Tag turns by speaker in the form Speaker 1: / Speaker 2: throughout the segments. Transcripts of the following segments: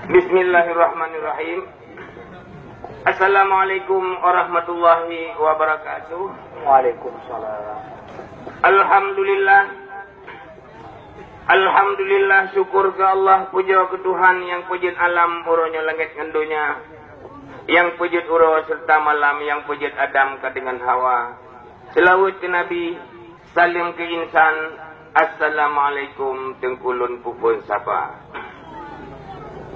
Speaker 1: Bismillahirrahmanirrahim. Assalamualaikum warahmatullahi wabarakatuh.
Speaker 2: Waalaikumsalam.
Speaker 1: Alhamdulillah syukur ke Allah, puja ke Tuhan yang pujud alam uronya langit ngendunya, yang pujud uro serta malam, yang pujud Adam ke dengan Hawa. Selawat ke Nabi, salim ke insan. Assalamualaikum tengkulun pupun sapa.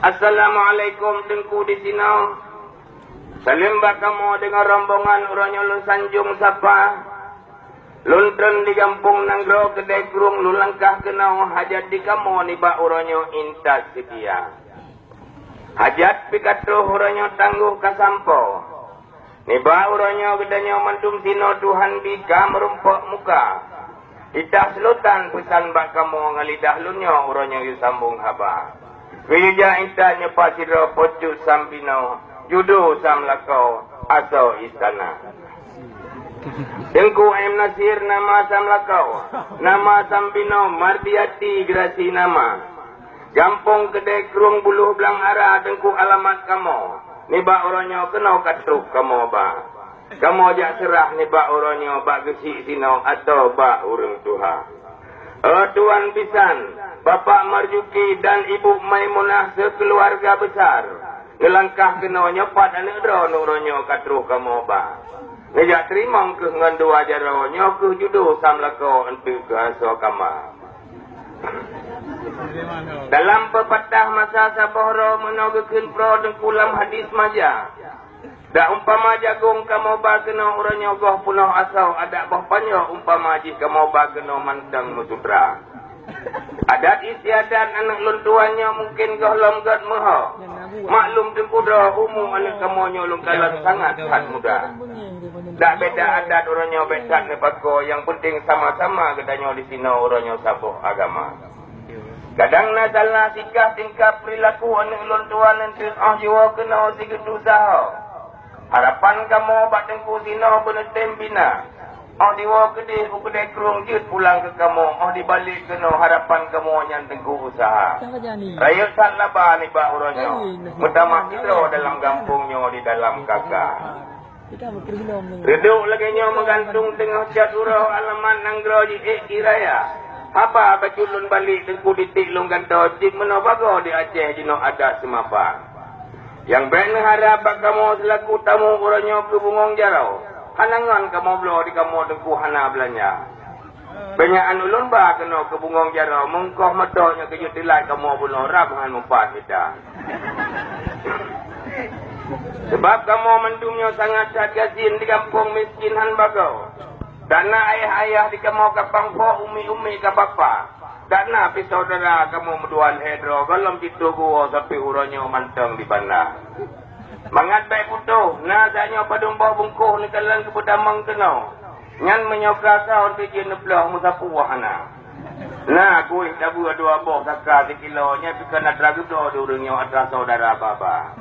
Speaker 1: Assalamualaikum tengku di sini. Salim bakamu dengan rombongan uranya lu sanjung sapa. Luntren di kampung nanggro kedai kurung lu langkah kenau hajat di kamu ni ba uranya intas setia. Hajat pikatro uranya tangguh kasampo. Ni ba uranya gedanya mandum sino Tuhan bika merumpok muka. Itah selutan pesan bakamu ngalidah lunyo uranya yu sambung haba. Wija intanya pasiro pocu sampino judo samlakau aso istana. Dengku em nasir nama samlakau, nama sampino mardiati grasi nama. Gampong kedai kerung buluh belang arah dengku alamat kamu. Niba oronyo kenau katruk kamu ba. Kamu jak serah niba oronyo ba gesi sino atau ba urung Tuhan. Tuan pisan, Bapak Marjuki dan Ibu Maimunah sekeluarga besar. Ngelangkah kena nyepat anak dro nuronyo katruh kamu ba. Ngejak terima ke ngandua jaronyo ke judo samlako entu ke aso kama. Dalam pepatah masa sabohro menogekeun pro dengkulam hadis maja. Da umpama jagung kamu ba kena uranyo goh pulau asau ada boh panyo umpama ji kamu ba kena mantang musudra. Adat istiadat anak luntuannya mungkin goh lomgat meho. Maklum tempudra umum anak kamu nyolong kalan sangat hat muda. Dak beda adat uranyo bekat nepako, yang penting sama-sama gedanya di sini uranyo sabuh agama. Kadang na salah sikap tingkah perilaku anak luntuan nanti jiwa kena sigedu saho. Harapan kamu bak tengku sino benetem bina. Oh diwa kedih kedai kerung jut pulang ke kamu. Oh dibalik kena harapan kamu yang tengku usaha. Raya sat laba ni bak uronyo. Pertama kita dalam kampungnya di dalam kakak. Reduk lagi nyo menggantung tengah cat urau alamat nanggro di raya. Apa baculun balik tengku ditik long ganto cik menobago di Aceh jino ada semapa. Yang ben harap kamu selaku tamu uranyo ke Bungong Jarau. Hanangan kamu belo di kamu tengku hana belanja. Banyak ulun ba kena ke Bungong Jarau mengkoh medoknya ke jutilat kamu bunuh rabhan mumpat kita. Sebab kamu mendumnya sangat sadgasin di kampung miskin han bagau. Dana ayah-ayah di kamu kapang po umi-umi ke bapa. Dana pi saudara kamu meduan hedro golom gitu gua sampai uranyo mantang di bandar. Mangat baik putuh, nadanya padumba bungkuh ni kalang ke pedamang kenau. Nyan menyokra kau di jen belah musapu wahana. Nah, kuih dabu dua boh saka 1 kilonya pikana dragu do urangnya atra saudara baba.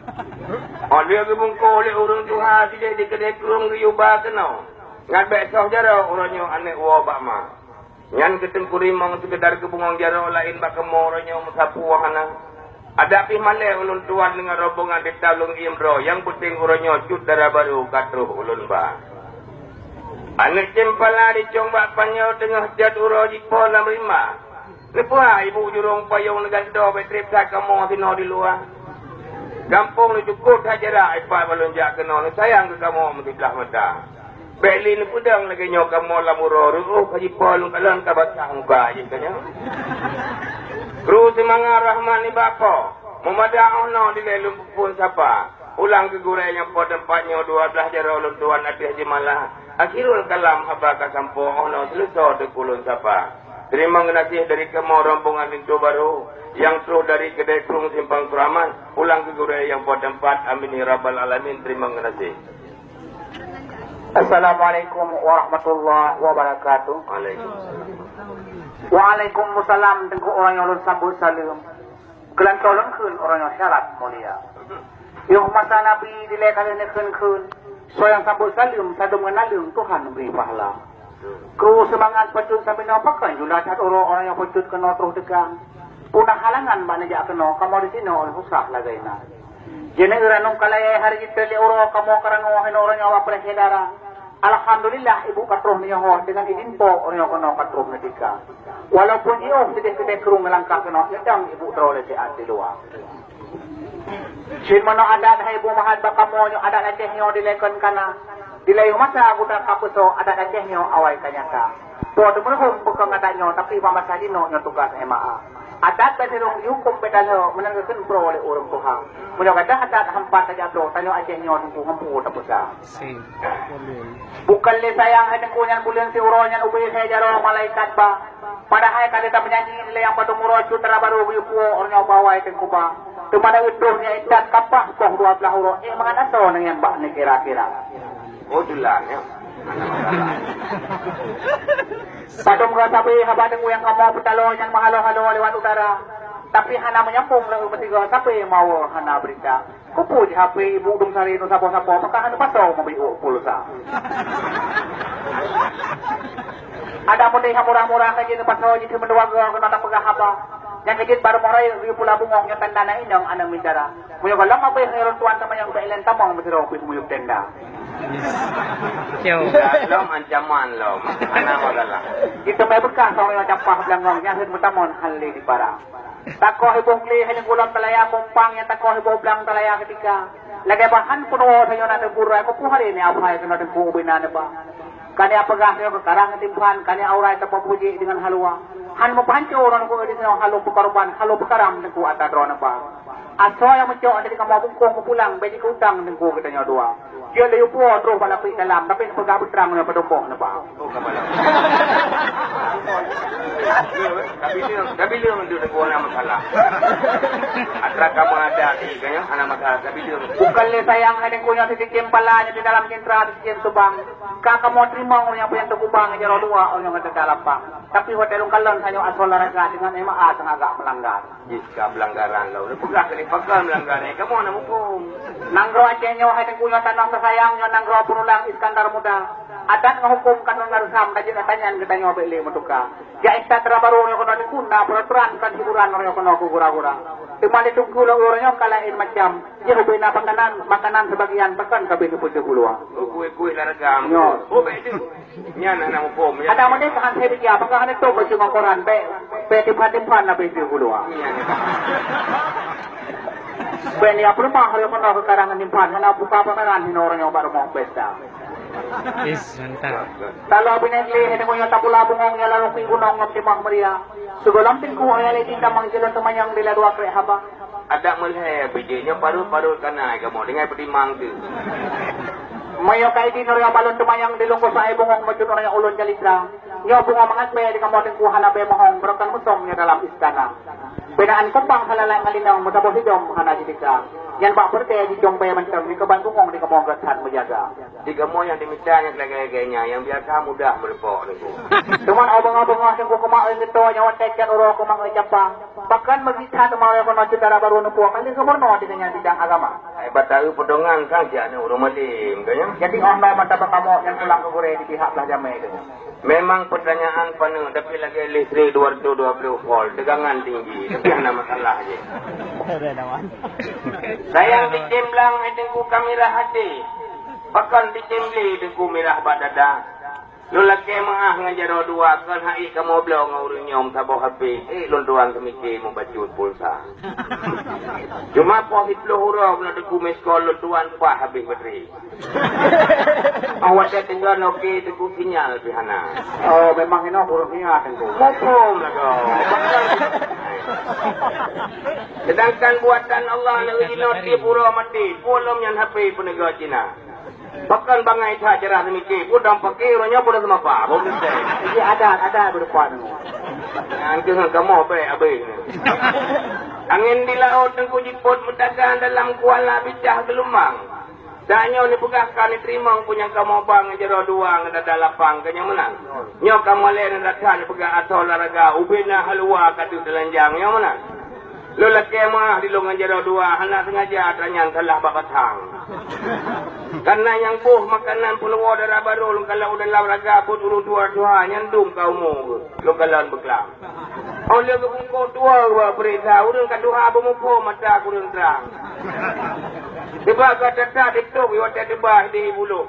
Speaker 1: Oh dia ke bungkuh le urang Tuhan tidak di kedai kurung riuba kenau. Ngat baik saudara uranyo anek wa bakma. Nyan ketengkuri mang sekedar ke Bungong Jarau lain bakamo ranyo musapu wahana. Ada pi male ulun tuan dengan rombongan di talung imro yang penting uranyo cut darah baru katruh ulun ba. Anak cempala di combak panyo tengah jad uro jipo 65. Lepa ibu jurung payung negando betrip sa kamo sino di luar. Gampung ni cukup hajara ipa balonjak kena sayang ke kamu mesti belah mata. Beli ni pudang lagi nyok kamu lamuro kaji polong kalan kabasang muka aja kanya. Kru semangat rahman ni bapa. Memadang ono di lelum pun siapa. Ulang ke gurai yang po tempatnya 12 jara ulun tuan atih jemalah. Akhirul kalam habaka sampo ono selesai de kulun siapa. Terima kasih dari kamu rombongan itu baru yang terus dari kedai kerung simpang Kuraman. Ulang ke gurai yang po tempat. Amin ya rabbal alamin. Terima kasih.
Speaker 2: Assalamualaikum warahmatullahi wabarakatuh. Waalaikumsalam tengku orang yang ulun sambut salam. Kelan tolong kun orang yang syarat mulia. Yung masa Nabi dilekan ini kun. So yang sambut salam sadu mengenal Tuhan beri pahala. Kru semangat pecun sampai nampakan jula cat orang yang pecun kena terus tegang. punah halangan ba na kano kamo di sino on husah lagay na. Jene uranong kalay hari kita li oro kamo karango hinoro nyawa presidara. Alhamdulillah ibu katroh niya ho dengan izin po orang kono katroh medika. Walaupun iyo sedek-sedek kerung melangkah kena sedang ibu teroleh sehat di luar. Sin mana adat hai ibu mahal bakamo nyo adat aceh nyo dilekon kana. Dilayu masa aku tak kapuso adat aceh nyo awai kanyaka. Po demun bukan adat nyo tapi pamasa dino nyo tugas MA. Adat berserung hukum bedalo menangkan pro oleh orang Tuhan. Punya kata adat hampa saja do tanyo aceh nyo tunggu hampu tapusa. Bukan le sayang hai tengkunyan bulan si uronya ubi saya jaro malaikat ba. Padahal kali tak menyanyi le yang padu muro cutera baru ubi puo ornya bawai tengkuba. Tumada udohnya idat kapah poh 12 uro. Mangan aso nang yang ba ni kira-kira.
Speaker 1: Oh dulannya.
Speaker 2: Padong ka sabi habang yang kamu petalo yang mahalo-halo lewat udara. Tapi hana menyampung lang umatiga sabi mau hana berita. Kupu di HP ibu dum sari no sapo-sapo maka hana paso mabiu pulsa. Ada mo dai murah-murah kay ni paso di menduwag ko na pagahaba. Yang kejit baru moray ri pula bungong yang tanda na inang anang mindara. Muyo ka lang mabay ng tuan sama yang kailan tamang masiro ko muyog tenda.
Speaker 1: Lom ancaman lom. Ana magala.
Speaker 2: Ito may bekas sa mga capah langong yang hud mutamon halli di para. Tako ibong li hayang ulam talaya kumpang yang tako ibong blang talaya ketika. Lagay bahan puno sayo na buray ko puhari ni apay ko na buubinan ba. Kani apagah sayo karang timpan kani auray ta papuji dengan halwa. Han mo pancho ron ko di sa halo pukaruban halo pukaram ko atadron ba. Aso yang menco ada di kamar bungkong pulang bedi utang nengko kita nya dua. Dia leyu po terus balapi dalam tapi pegabut terang na padombo na ba.
Speaker 1: Tapi dia mendu ko na masalah. Atra kamu ada di kanya ana masalah tapi dia
Speaker 2: bukan le sayang hadeng ko nya titim pala di dalam sentra di subang. Ka kamu terima orang yang punya tukubang nya dua orang yang dalam bang. Tapi hotel kalon sanyo asol raga dengan MA sang agak melanggar.
Speaker 1: Jika pelanggaran lo, bukan kali pakai melanggaran. Kamu nak hukum.
Speaker 2: Nanggro aceh nyo hadeng ko nya tanang sayang nyo nanggro punulang Iskandar muda. Adat ngahukum kan ngarsam tadi katanya kita nyo beli mutuka. Ya ista trabaru nyo kono kuna peraturan kan hiburan nyo kono gura-gura. Timali tunggu lo nyo kalain macam. Ya ubena makanan sebagian bahkan kabin pun gulua.
Speaker 1: Kue laragam. Oh betul. Nya nak hukum.
Speaker 2: Ada mana kan saya dia apakah itu baju koran pe timpan na betul gulua. Ben ya permah kalau kono ke karangan timpan kana buka pameran hinornya baru mau pesta.
Speaker 3: Yes, mantap.
Speaker 2: Kalau binigli hene ko yung tapula bungong ya lalu pingunong ng timang Maria. Sugolampin ko ay alay tinta mangsilon tumayang dila dua kre haba.
Speaker 1: Ada mulai bijinya paru-paru kana kamu dengan petimang tu.
Speaker 2: Mayo kay di nori balon tumayang dilong ko sa ibungong majud ora yung ulon kalitra. Yo bunga mangat be di kamoting kuha na be mohong brokan musong niya dalam istana. Benaan kumpang halalay ngalinang mo tapos idom kana didika. Yan ba percaya di jong bayaman kang di kabantungong di kamonggasan menjaga.
Speaker 1: Di kamu yang dimitanya lagay-lagaynya yang biasa mudah berpok itu.
Speaker 2: Cuman abang-abang yang ko kumain nito nyawa tekan uro ko mga Jepang. Bahkan magita tumayo ko na saudara baru na po kali sumurno di kanya bidang agama.
Speaker 1: Ay batayu pedongan saja ni urang malim kanya.
Speaker 2: Jadi online mata kamu yang pulang ke Korea di pihak belah jamai itu.
Speaker 1: Memang pertanyaan penuh tapi lagi listrik 220 volt tegangan tinggi tapi ada masalah aja. Sayang dicemblang dengku kamera hati. Bahkan dicembli dengku mirah badada. Lu laki mengah ngajaro dua kan hai kamu blau ngurung nyom sabo HP. Lu doang kemiki mau bacut pulsa. Cuma po hitlo huruf na dengku miskol lu tuan pa habis bateri. Awak dia tinggal okey dengku sinyal pihana.
Speaker 2: Oh memang ini hurufnya dengku.
Speaker 1: Mumpung lah kau. Sedangkan buatan Allah negeri noti pura mati. Polom yang HP pun negara Cina. Bahkan bangai sajarah demikian. Pudam pakai orangnya pun sama apa.
Speaker 2: Jadi ada berdepan.
Speaker 1: Angin kamu apa abai. Angin di laut tengku jiput mutakan dalam kuala bicah gelumang. Danyo ni pegahkan ni terima punya kamu bang jero dua ngada lapang kanya menang. Nyo kamu le ndathan pegah atau olahraga ubina halwa katu telanjang nyo menang. Lu laki mah di longan jero dua hana sengaja tanya telah bakatang. Karena yang buh makanan peluwa darah baru kalau udah olahraga pun urut dua-dua nyandung kau mu. Lu kalan beklam. Oleh ke bungkuk tua buat berita. Urang kaduha bermumpul mata aku urang terang. Sebab kata tak dituk watak debah di bulu.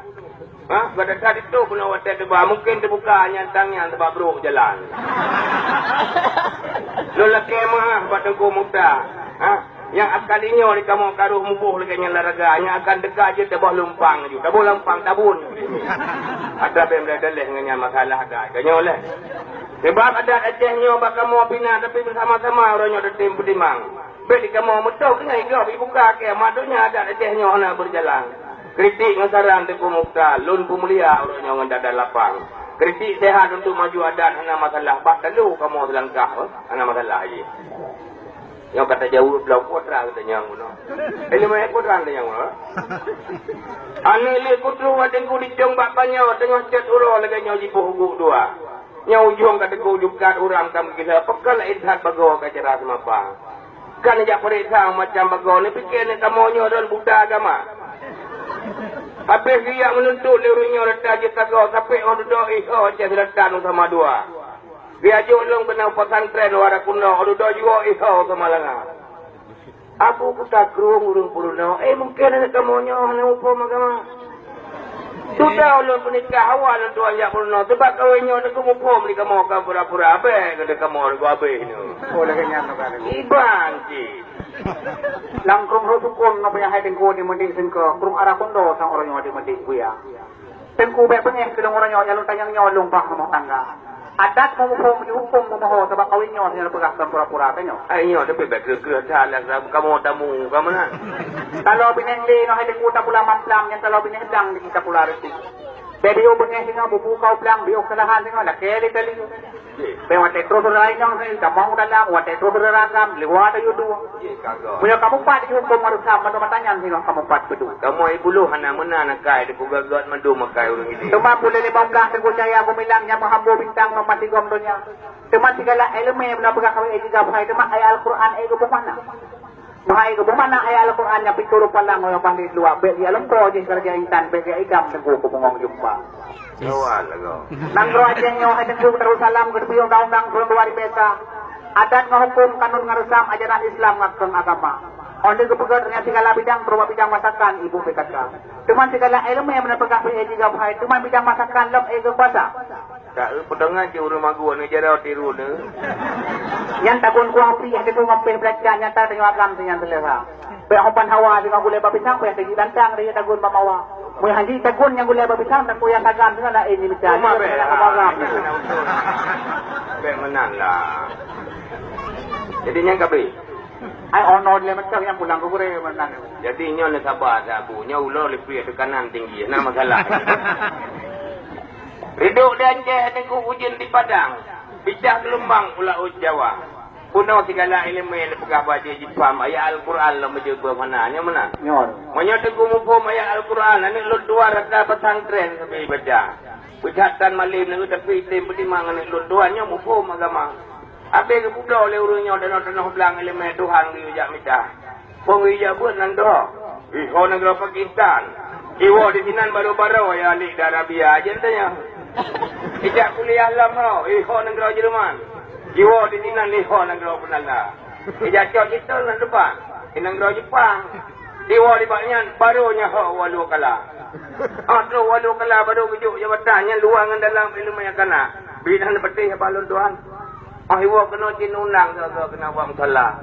Speaker 1: Ha? Kata tak dituk pun watak debah. Mungkin terbuka nyantangnya sebab beruk jalan. Lola kemah buat tengku muda. Ha? Yang akalinya di kamu karuh mubuh lagi yang laraga. Yang akan dekat je tabah lumpang je. Tabah lumpang tabun. Ada benda dalih dengan masalah ada. Kanya oleh. Sebab ada Acehnya bak kamu pindah tapi bersama-sama orangnya ada tim pedimang. Beli kamu betul kena ikut dibuka ke madunya ada Acehnya nak berjalan. Kritik ngasaran Tengku Mukhtar, lun pemulia orangnya ngada lapang. Kritik sehat untuk maju adat hana masalah. Bak lalu kamu selangkah hana masalah je. Yang kata jauh belau kotra katanya ngono. Ilmu kotra katanya ngono. Ane le kutru wadengku dicong bak panyo tengah cet uro lagi nyo jipuh guk dua. Yang ujung kata ku jukat orang kamu kita pekal idhat bago kacara semapa. Kan jak periksa macam bago ni fikir ni kamu nyoron budak agama. Habis dia menuntut lirunya letak je tago sampai orang duduk iho je letak sama dua. Dia jolong kena pesantren wara kuno duduk juga iho sama langa. Aku tak kerung urung puruno. Mungkin ni kamu nyoron upom agama. Sudah ulun menikah awal untuk ajak purno. Sebab kawinnya ada kumupom di kamu kau pura-pura abe. Kata kamu ada abe ini.
Speaker 2: Oh, lagi nyata kan.
Speaker 1: Iban cik.
Speaker 2: Langkrung rotukon na payah tengku di mendik sengko. Krung arah kondo sang orang yang di mendik buya. Tengku baik pengeh kedong orang yang jalur tanyang nyolong bah rumah tangga. Adat mengupom dihukum memoho sebab kawinnya yang berkaskan pura-pura penyo.
Speaker 1: Ayo tapi baik kira-kira salah kamu tamu kamu nak.
Speaker 2: Kalau bineng le no hade kuta pula mamplang yang kalau bineng dang di kita pula reti. Bedi o bineng singa bubu kau plang biok salahan singa la kele kali. Pe wate terus rai nang ni tamang dalam wate terus ragam liwat ayu dua. Punya kamu pat dihukum harus sama matanya singa kamu pat bedu.
Speaker 1: Kamu ai bulu hana mena nak kai de kugagot mandu makai urang ini.
Speaker 2: Cuma boleh 15 teguh saya aku bilangnya mahambo bintang mati gomdonya. Teman segala elemen benar pegang kami juga bahai teman ayat Al-Quran ai ke mana? Bahai ke mana ayat Al-Quran yang pituru palang yang pandai luar. Bagi alam ko je kerja intan bagi ikam tengku ko pengong jumpa.
Speaker 1: Awal lagu.
Speaker 2: Nang ro ajengnya ai tengku terus salam ke piung undang-undang luar pesa. Adat ngahukum kanun ngarusam ajaran Islam ngakeng agama. Onde ke pegat dengan segala bidang berupa bidang masakan ibu PKK. Teman segala elemen yang benar pegang juga bahai teman bidang masakan lem ai ke kuasa.
Speaker 1: Tak pedangan je rumah gua ni jarau tiru ni.
Speaker 2: Yang takun ku api yang tu ngampeh belajar nyata dengan agam dengan selera. Baik humpan hawa dengan gulai babi sang yang tinggi bantang dia takun mamawa. Mui haji takun yang gulai babi sang tak yang agam dengan lah ini bicara.
Speaker 1: Cuma agam. Baik menang lah. Jadi yang kabe.
Speaker 2: Ai ono le macam yang pulang ke gure menang.
Speaker 1: Jadi nyo le sabar sabu, nyo ulo le pria tekanan tinggi. Nama masalah. Riduk dan Aceh tengku ujian di Padang. Bincang gelombang pula Jawa. Puno segala elemen pegah baca Jepam. Ayat Al-Quran lah menjaga mana. Yang mana? Banyak tengku mufum ayat Al-Quran. Ini lu dua rata pesantren sampai baca. Pejatan malim ni tapi tim pedimang ni lu duanya mufum agama. Habis ke budak oleh urungnya dan tanah belang elemen Tuhan di ujak mitah. Pengijak buat nandoh. Iho negara Pakistan. Iwo di sini baru-baru ya alik di Arabia aja tanya. Ijak kuliah lama, iho negara Jerman. Iwo di sini iho negara Belanda. Ijak cok kita nak depan, di negara Jepang. Iwo di banyak barunya ho walu kala. Tu walu kala baru kejuk jabatannya luar dengan dalam ilmu yang kena. Bidang petih balon tuan. Iwo kena cinundang ke kena buang salah.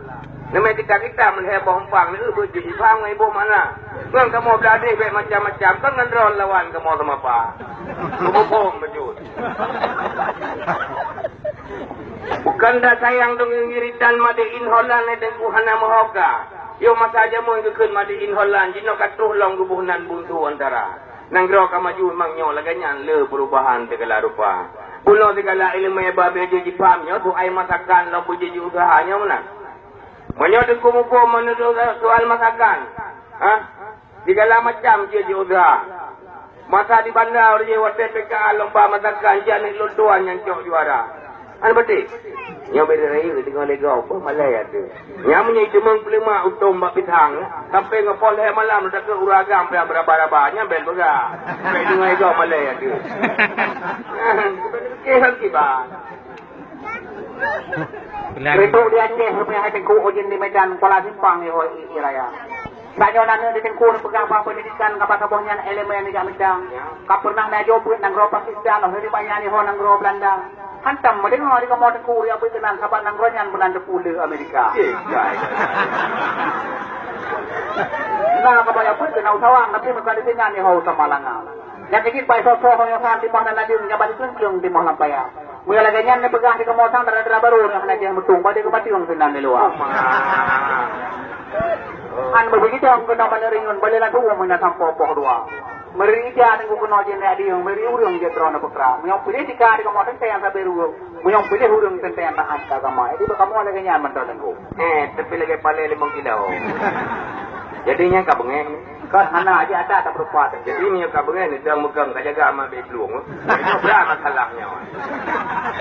Speaker 1: Nama kita melihat bompang ni berjudi Jepang ibu mana? Kan kamu berada baik macam-macam kan ngandron lawan kamu sama apa? Kamu pom berjud. Bukan dah sayang dong ngiritan madiin Holland ni tengku hana mahoka. Yo masa aja mo ngikut madiin Holland jino katuh long gubuhnan buntu antara. Nanggro ka maju mangnya laganyan le perubahan segala rupa. Pulau segala ilmu babe je Jepangnya tu ai masakan lo puji usahanya mana? Menyodok kumupu menurut soal masakan. Segala macam je usaha. Masa di bandar je waktu PKA lomba masakan je anak lutuan yang cok juara. Ano betul? Yang beda rayu tengah legau apa malai ada. Yang menyai demang pelima utum bak pitang. Sampai ngepol hai malam tak ke uragam yang berapa-berapanya bel berah. Sampai tengah legau malai ada. Kehan kibar.
Speaker 2: Kereta dia Aceh rupanya hai tengku ujian di Medan Kuala Simpang ni iraya. Banyak nana di tengku ni pegang apa pendidikan kapal-kapalnya elemen di Medan. Kap pernah najo pun nang gro Pakistan oh di banyak ni ho nang gro Belanda. Hantam mendengar di kamar tengku dia apa tenan sahabat nang ronyan Belanda pula Amerika. Nah kabaya pun kena usawang tapi mereka di sini ni ho Samalangan. Yang dikit baik sosok yang sangat di mana nanti nyabat itu di mana lampaya. Mula lagi nyan ni pegang di kamosang dara baru yang nak dia mutung pada kepati orang senang di luar. An begitu orang kena meneringun balik lagi orang mana sampai pokok dua. Meri dia dengan kena jen dia yang meri urang je terona pekra. Menyong pilih tika di kamosang saya yang sabar urang. Menyong pilih urang saya yang tahan agama. Jadi kamu lagi nyan mentol tengku.
Speaker 1: Tapi lagi paling 5 kilo. Jadinya kau bengeng.
Speaker 2: Kan hana aja ada tak berupa.
Speaker 1: Jadi ni kau bengeng ni jangan megang kau jaga sama beblung. Itu berat masalahnya.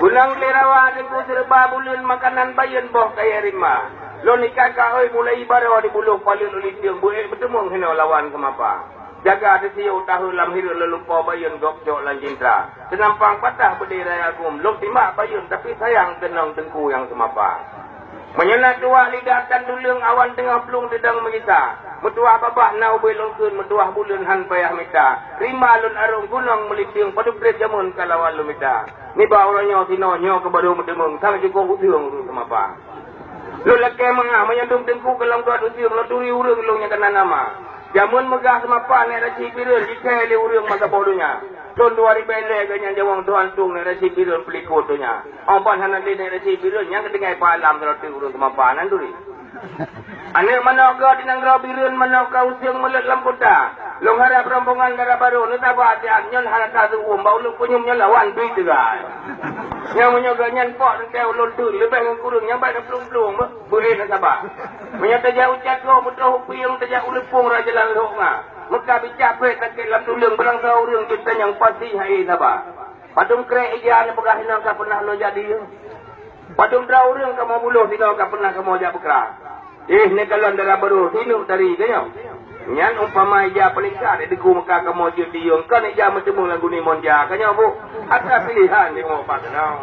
Speaker 1: Ulang lerawa dengan serba bulan makanan bayan boh kaya rima. Lo nikah kau mulai ibadah di buluh paling ulit yang buat bertemu hina lawan kemapa. Jaga ada siu tahu lam hidup lelupa bayan gokjok lan cinta. Senampang patah berdiri agum. Lo timak bayan tapi sayang tenang tengku yang semapa. Menyelat dua lidah dan dulung awan tengah pelung dedang mengita. Metuah babah nau belongkeun metuah bulan han payah mita. Rima lun arung gunung meliting padu pret jamun kalawan lumita. Ni ba orangnya sinonyo ke baru medemung sang juga utung tu semapa. Lu leke mengah menyandung tengku kelam tuat utung lu turi urang lungnya kena nama. Jamun megah semapa nek rasi pirun dikele urang masa bodohnya. Tahun 2000 ganyan jawang tuan tung nek rasi pirun pelikut tunya. Ampan hanan di nek rasi pirun yang kedengai palam kalau tu urang semapanan turi. Anak mana kau di nanggra birun mana kau usiang melet lamputa. Long harap rombongan darah baru ni tak buat dia nyon harap satu bau lu punyumnya lawan duit juga. Yang menyoga nyan pot kau lontur lebih dengan kurung yang baik pelung-pelung boleh nak sabar. Menyata jauh cakap betul piung terjak ulepung raja lalu ngah. Maka bicara tak kelam tulung berang saurung kita yang pasti hai sabar. Padung krek ijaan pegah hilang tak pernah lo jadi. Padung draurung kamu buluh tidak tak pernah kamu ajak berkeras. Ni kalau darah baru sinu dari dia. Nyan umpama ija paling kar deku maka kamu jadi yang kan ija macam lagu ni monja kanya bu. Ada pilihan di mau patna.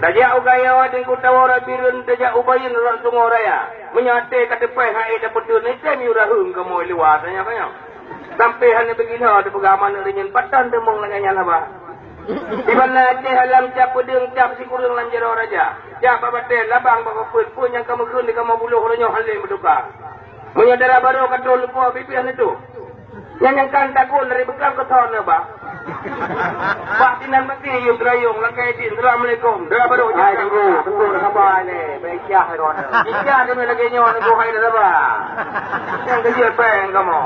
Speaker 1: Dajak ugaya den ku tawara birun dajak ubayin ran sungo raya. Menyate ka depai hai dapat tu ni temi urahung kamu liwat nya kanya. Sampai hanya begini ada pegaman ringan patan demong laganya lah ba. Di mana Aceh halam cap pedeng cap si kurang lanjaro raja. Cap babatel labang bapa pun yang kamu kun di kamu buluh ronyo halim berduka. Menyadara baru katrol lupa pipian itu. Yang kan takut dari bekam ke tahun ba. Pak dinan mesti yuk rayung lakai din. Assalamualaikum. Dah baru
Speaker 2: Hai tunggu sabar ni. Baik ya heron.
Speaker 1: Iya demi lagi nyon go hai dah ba. Yang kerja peng kamu.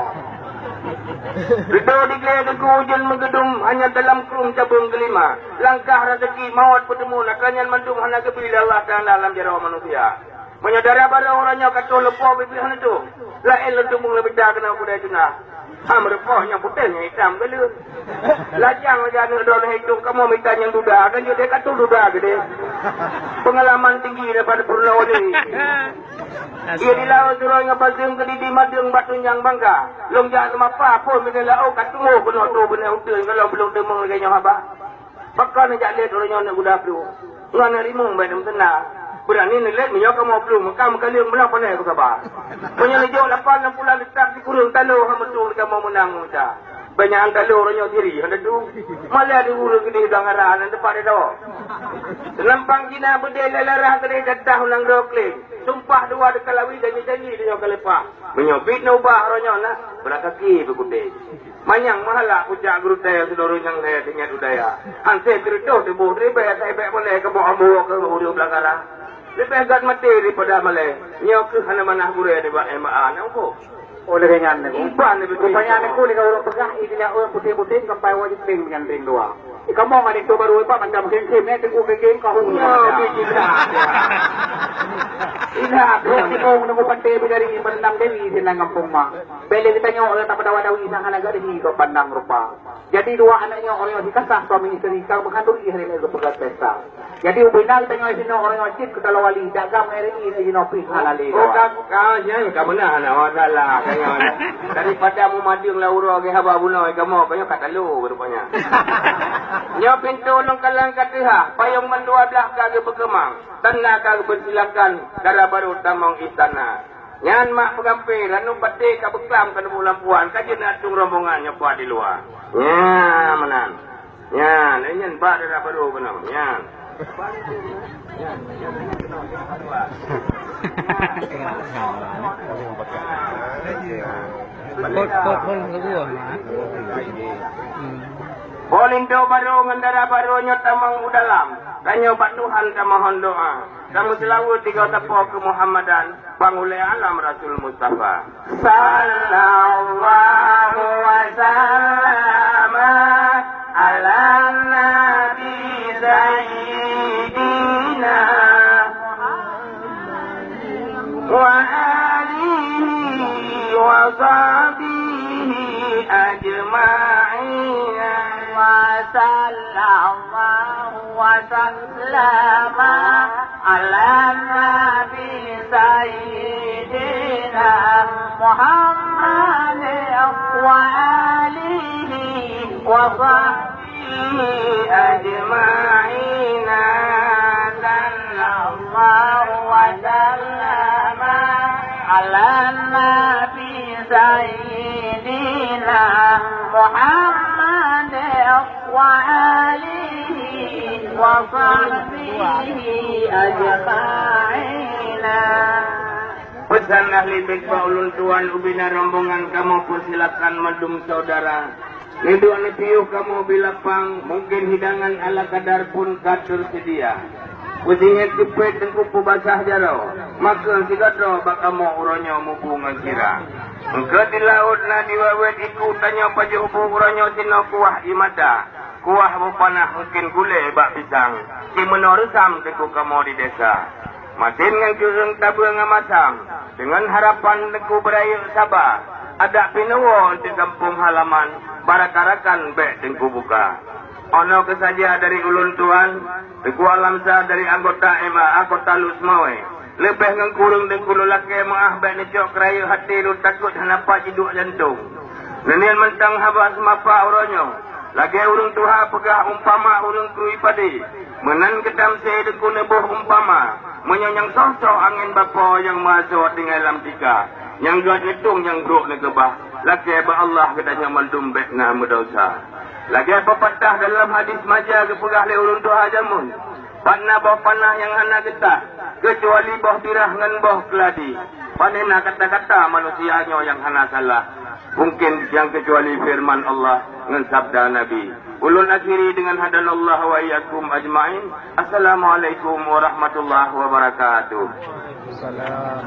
Speaker 1: Rito diklaim ke hujan menggedung hanya dalam kurung cabung kelima. Langkah rezeki maut bertemu lakanyan mandung hanya kepilih Allah Ta'ala dalam jarawa manusia. Menyadara pada orangnya kata lepas pilihan itu. Lain lentumung lebih dah kena kuda tunah. Merepahnya putihnya hitam gila. Lajang aja nak dolah hitung kamu minta yang duda kan dia kata duda gede. Pengalaman tinggi daripada Pulau ni. Ia di laut turun ngapasung ke di madung batu yang bangka. Long jak sama apa pun bila laut katumu kena tu benar utang kalau belum demung lagi nyoh apa. Pakar ni jak lihat orangnya nak budak tu. Ngan rimung badan tenang. Berani ni lihat minyak kamu belum makam kali menang pandai aku sabar. Menyelejau 860 letak di kurung taluh betul kamu menang muda. Banyak taluh orangnya diri hendak tu. Malah di urang gede dangaran dan tempat dia tu. Lampang Cina berdela larah kedai datah ulang rokling. Sumpah dua dekat lawi janji-janji dia kelepak. Menyobit ubah orangnya nak berakaki bergudai. Manyang mahala pucak guru saya seluruh yang saya tinggal budaya. Ansai kereta tubuh riba saya baik boleh ke bawah ke ujung belakang. Lebih agak mati daripada malai. Nyok ke mana-mana burai di bawah emaan. Apa?
Speaker 2: Oleh dengan ni. Rupanya ni ku ni kalau orang pegah ini orang putih-putih sampai wajib ring dengan ring dua. Kamu ada tu baru apa macam kem-kem ni tengku kem kau punya. Ina, kau nunggu pantai dari Bandang Dewi di kampung mah. Beli kita nyok orang tak pada wadawi sangat agak di kau pandang rupa. Jadi dua anaknya orang yang dikasah suami isteri kau mengandung hari ini itu pegat pesta. Jadi ubinal tengok sini orang yang cip kita lawali jaga hari ini nopi halali.
Speaker 1: Oh kau jangan kau benar anak masalah. Daripada mu madung lauro ke haba buno kamu banyak kat lalu rupanya. Nyo pintu nung kalang katiha, payung mendua belah kagak berkemang. Tanah kagak bersilakan, darah baru tamang istana. Nyan mak pengampir, anu pati ka beklam ka bulan puan, kajian atung rombongan nyopa di luar. Nyan menan. Nyan, nyan ba darah baru benam. Nyan.
Speaker 3: Pon kedua mah.
Speaker 1: Bolindo baru ngendara baru nyotamang udalam. Kanyo bat Tuhan kamohon doa. Kamu selalu tiga tepuk ke Muhammadan. Bangulai alam Rasul Mustafa. Sallallahu wa sallam ala nabi sayyidina wa alihi wa sahbihi ajma'in.
Speaker 2: Sallallahu wa sallama ala nabi sayyidina Muhammad wa alihi wa sahbihi
Speaker 1: ajma'in.
Speaker 2: Sallallahu wa sallama ala nabi sayyidina Muhammad wa alihi wa sahbihi ajma'in.
Speaker 1: Pesan ahli bekba ulun tuan ubina rombongan kamu persilakan madum saudara. Nidu ane piuh kamu bilapang, mungkin hidangan ala kadar pun katur sedia. Pusingnya tipet dan kupu basah jaro, maka sigadro bak kamu uronyo mubungan sirah. Engkau di laut na diwawet ikut tanya paju upu uronyo sino kuah imada. Kuah bupanah mungkin gule bak pisang. Si menorusam teku kamu di desa. Masin ngan kurung tabung amasam. Dengan harapan teku berayu sabar. Ada pinuwo di kampung halaman. Barakarakan bek tengku buka. Ono kesaja dari ulun tuan. Teku alam sah dari anggota ema anggota lusmawe. Lebih ngkurung teku lelaki maah bek necok kerayu hati lu takut hanapa jiduk jantung. Nenian mentang habas mapa uronyo. Lagi urung tuha pegah umpama urung krui padi. Menan ketam se deku nebuh umpama. Menyonyang sosok angin bapa yang masuk tinggal dalam tika. Yang jual nyetung yang gruk nekebah. Lagi ba Allah katanya maldum bek na mudosa. Lagi pepatah dalam hadis maja ke pegah le urung tuha jamun. Panah bawah panah yang anak getah. Kecuali bawah tirah ngan bawah keladi. Panena kata-kata manusianya yang hana salah. Mungkin yang kecuali firman Allah dengan sabda Nabi. Ulun akhiri dengan hadan Allah wa iyyakum ajma'in. Assalamualaikum warahmatullahi wabarakatuh. Salam.